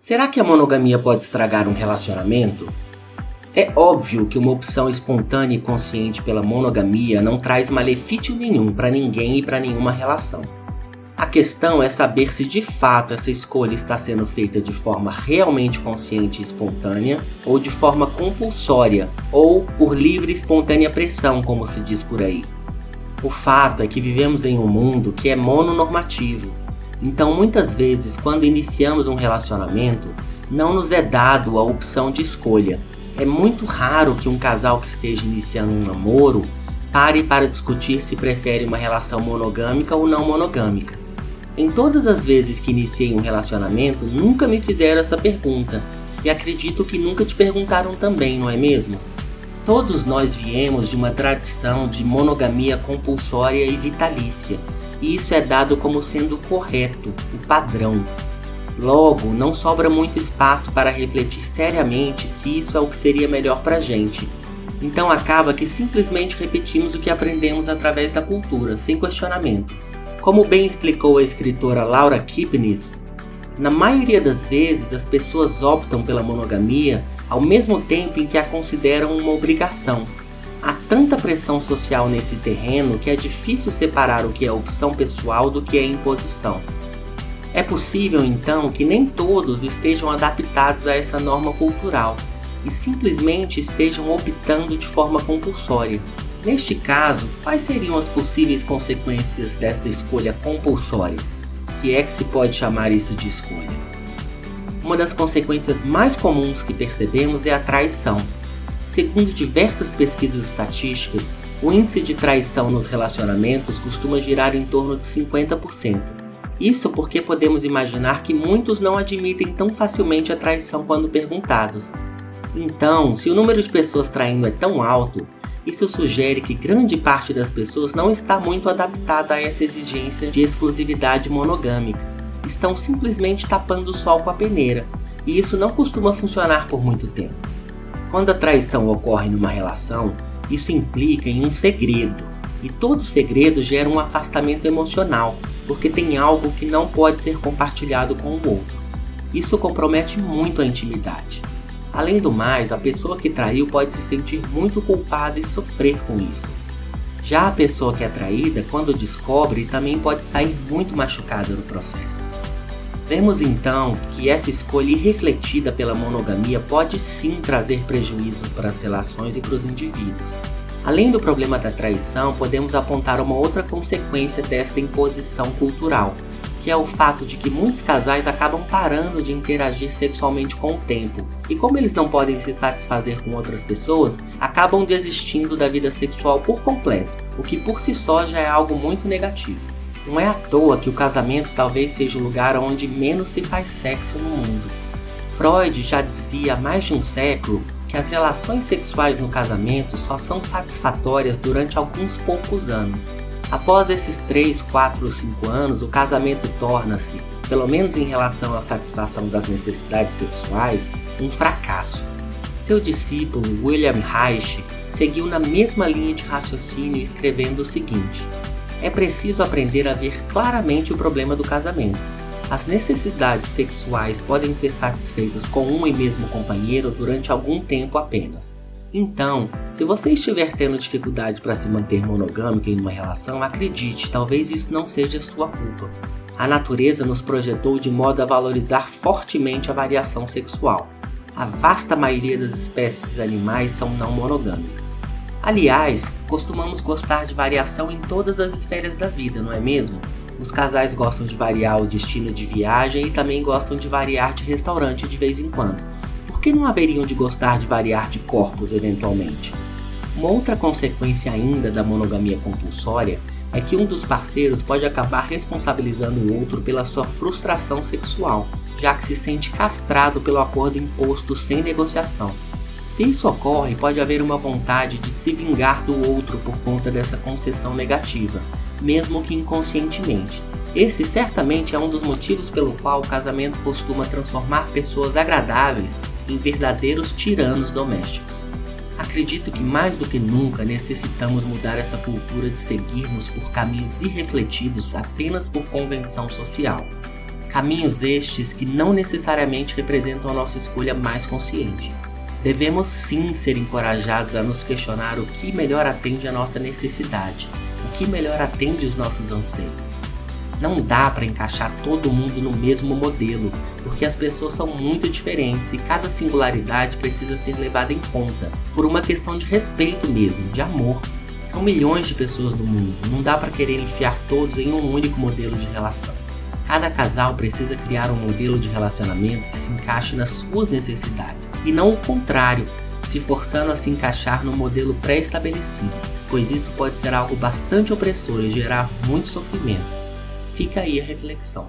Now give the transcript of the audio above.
Será que a monogamia pode estragar um relacionamento? É óbvio que uma opção espontânea e consciente pela monogamia não traz malefício nenhum para ninguém e para nenhuma relação. A questão é saber se de fato essa escolha está sendo feita de forma realmente consciente e espontânea ou de forma compulsória ou por livre e espontânea pressão, como se diz por aí. O fato é que vivemos em um mundo que é mononormativo. Então, muitas vezes, quando iniciamos um relacionamento, não nos é dado a opção de escolha. É muito raro que um casal que esteja iniciando um namoro pare para discutir se prefere uma relação monogâmica ou não monogâmica. Em todas as vezes que iniciei um relacionamento, nunca me fizeram essa pergunta. E acredito que nunca te perguntaram também, não é mesmo? Todos nós viemos de uma tradição de monogamia compulsória e vitalícia. E isso é dado como sendo correto, o padrão. Logo, não sobra muito espaço para refletir seriamente se isso é o que seria melhor pra gente. Então acaba que simplesmente repetimos o que aprendemos através da cultura, sem questionamento. Como bem explicou a escritora Laura Kipnis, na maioria das vezes as pessoas optam pela monogamia ao mesmo tempo em que a consideram uma obrigação. Há tanta pressão social nesse terreno que é difícil separar o que é opção pessoal do que é imposição. É possível, então, que nem todos estejam adaptados a essa norma cultural e simplesmente estejam optando de forma compulsória. Neste caso, quais seriam as possíveis consequências desta escolha compulsória, se é que se pode chamar isso de escolha? Uma das consequências mais comuns que percebemos é a traição. Segundo diversas pesquisas estatísticas, o índice de traição nos relacionamentos costuma girar em torno de 50%. Isso porque podemos imaginar que muitos não admitem tão facilmente a traição quando perguntados. Então, se o número de pessoas traindo é tão alto, isso sugere que grande parte das pessoas não está muito adaptada a essa exigência de exclusividade monogâmica. Estão simplesmente tapando o sol com a peneira, e isso não costuma funcionar por muito tempo. Quando a traição ocorre numa relação, isso implica em um segredo, e todo segredo gera um afastamento emocional, porque tem algo que não pode ser compartilhado com o outro. Isso compromete muito a intimidade. Além do mais, a pessoa que traiu pode se sentir muito culpada e sofrer com isso. Já a pessoa que é traída, quando descobre, também pode sair muito machucada no processo. Vemos então que essa escolha irrefletida pela monogamia pode sim trazer prejuízo para as relações e para os indivíduos. Além do problema da traição, podemos apontar uma outra consequência desta imposição cultural, que é o fato de que muitos casais acabam parando de interagir sexualmente com o tempo, e como eles não podem se satisfazer com outras pessoas, acabam desistindo da vida sexual por completo, o que por si só já é algo muito negativo. Não é à toa que o casamento talvez seja o lugar onde menos se faz sexo no mundo. Freud já dizia há mais de um século que as relações sexuais no casamento só são satisfatórias durante alguns poucos anos. Após esses 3, 4 ou 5 anos, o casamento torna-se, pelo menos em relação à satisfação das necessidades sexuais, um fracasso. Seu discípulo, William Reich, seguiu na mesma linha de raciocínio escrevendo o seguinte: é preciso aprender a ver claramente o problema do casamento. As necessidades sexuais podem ser satisfeitas com um e mesmo companheiro durante algum tempo apenas. Então, se você estiver tendo dificuldade para se manter monogâmico em uma relação, acredite, talvez isso não seja sua culpa. A natureza nos projetou de modo a valorizar fortemente a variação sexual. A vasta maioria das espécies animais são não monogâmicas. Aliás, costumamos gostar de variação em todas as esferas da vida, não é mesmo? Os casais gostam de variar o destino de viagem e também gostam de variar de restaurante de vez em quando. Por que não haveriam de gostar de variar de corpos eventualmente? Uma outra consequência ainda da monogamia compulsória é que um dos parceiros pode acabar responsabilizando o outro pela sua frustração sexual, já que se sente castrado pelo acordo imposto sem negociação. Se isso ocorre, pode haver uma vontade de se vingar do outro por conta dessa concessão negativa, mesmo que inconscientemente. Esse certamente é um dos motivos pelo qual o casamento costuma transformar pessoas agradáveis em verdadeiros tiranos domésticos. Acredito que mais do que nunca necessitamos mudar essa cultura de seguirmos por caminhos irrefletidos apenas por convenção social. Caminhos estes que não necessariamente representam a nossa escolha mais consciente. Devemos sim ser encorajados a nos questionar o que melhor atende à nossa necessidade, o que melhor atende os nossos anseios. Não dá para encaixar todo mundo no mesmo modelo, porque as pessoas são muito diferentes e cada singularidade precisa ser levada em conta, por uma questão de respeito mesmo, de amor. São milhões de pessoas no mundo, não dá para querer enfiar todos em um único modelo de relação. Cada casal precisa criar um modelo de relacionamento que se encaixe nas suas necessidades, e não o contrário, se forçando a se encaixar no modelo pré-estabelecido, pois isso pode ser algo bastante opressor e gerar muito sofrimento. Fica aí a reflexão.